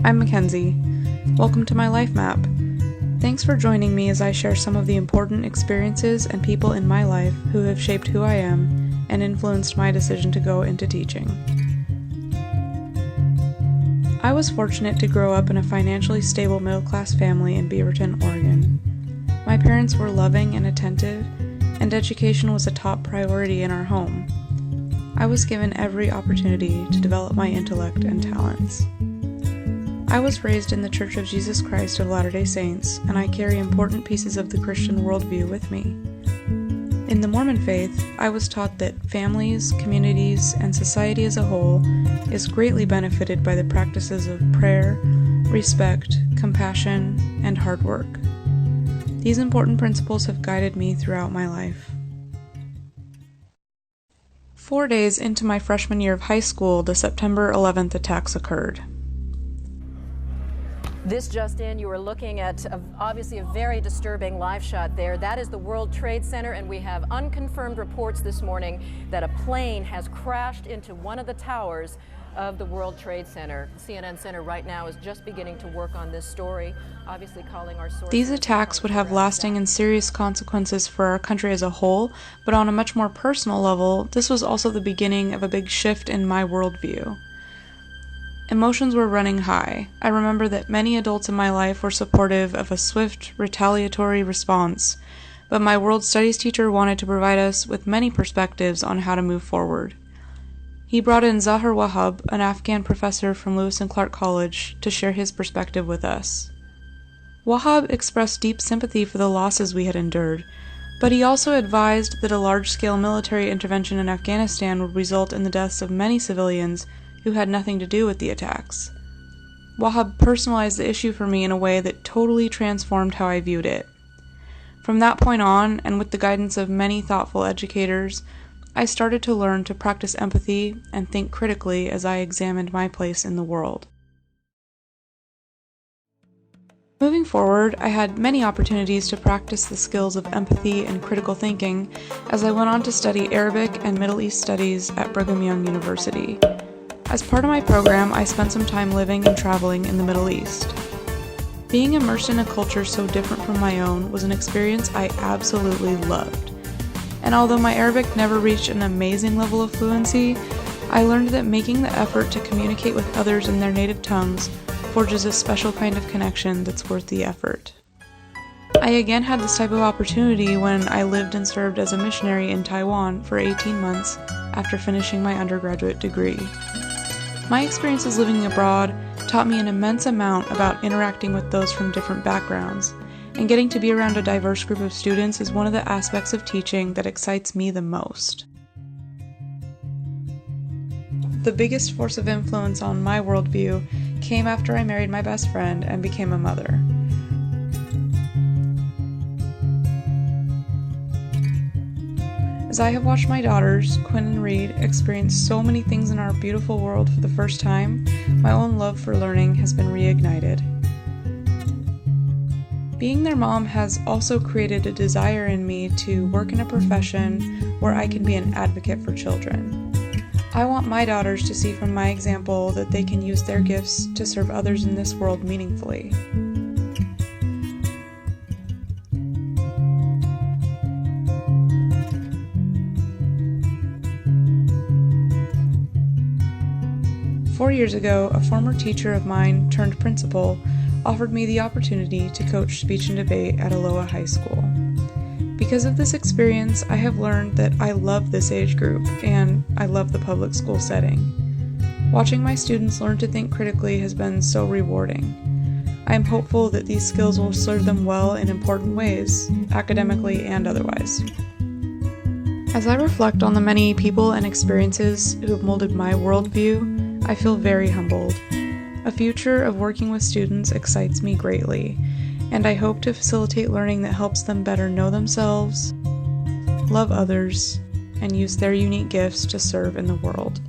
I'm Mackenzie. Welcome to my life map. Thanks for joining me as I share some of the important experiences and people in my life who have shaped who I am and influenced my decision to go into teaching. I was fortunate to grow up in a financially stable middle-class family in Beaverton, Oregon. My parents were loving and attentive, and education was a top priority in our home. I was given every opportunity to develop my intellect and talents. I was raised in the Church of Jesus Christ of Latter-day Saints, and I carry important pieces of the Christian worldview with me. In the Mormon faith, I was taught that families, communities, and society as a whole is greatly benefited by the practices of prayer, respect, compassion, and hard work. These important principles have guided me throughout my life. 4 days into my freshman year of high school, the September 11th attacks occurred. This just in, you are looking at obviously a very disturbing live shot there. That is the World Trade Center, and we have unconfirmed reports this morning that a plane has crashed into one of the towers of the World Trade Center. CNN Center right now is just beginning to work on this story, obviously calling our sources. These attacks would have lasting and serious consequences for our country as a whole, but on a much more personal level, this was also the beginning of a big shift in my worldview. Emotions were running high. I remember that many adults in my life were supportive of a swift, retaliatory response, but my world studies teacher wanted to provide us with many perspectives on how to move forward. He brought in Zahir Wahab, an Afghan professor from Lewis and Clark College, to share his perspective with us. Wahab expressed deep sympathy for the losses we had endured, but he also advised that a large-scale military intervention in Afghanistan would result in the deaths of many civilians who had nothing to do with the attacks. Wahab personalized the issue for me in a way that totally transformed how I viewed it. From that point on, and with the guidance of many thoughtful educators, I started to learn to practice empathy and think critically as I examined my place in the world. Moving forward, I had many opportunities to practice the skills of empathy and critical thinking as I went on to study Arabic and Middle East Studies at Brigham Young University. As part of my program, I spent some time living and traveling in the Middle East. Being immersed in a culture so different from my own was an experience I absolutely loved. And although my Arabic never reached an amazing level of fluency, I learned that making the effort to communicate with others in their native tongues forges a special kind of connection that's worth the effort. I again had this type of opportunity when I lived and served as a missionary in Taiwan for 18 months after finishing my undergraduate degree. My experiences living abroad taught me an immense amount about interacting with those from different backgrounds, and getting to be around a diverse group of students is one of the aspects of teaching that excites me the most. The biggest force of influence on my worldview came after I married my best friend and became a mother. As I have watched my daughters, Quinn and Reed, experience so many things in our beautiful world for the first time, my own love for learning has been reignited. Being their mom has also created a desire in me to work in a profession where I can be an advocate for children. I want my daughters to see from my example that they can use their gifts to serve others in this world meaningfully. Four years ago, a former teacher of mine turned principal offered me the opportunity to coach speech and debate at Aloha High School. Because of this experience, I have learned that I love this age group and I love the public school setting. Watching my students learn to think critically has been so rewarding. I am hopeful that these skills will serve them well in important ways, academically and otherwise. As I reflect on the many people and experiences who have molded my worldview, I feel very humbled. A future of working with students excites me greatly, and I hope to facilitate learning that helps them better know themselves, love others, and use their unique gifts to serve in the world.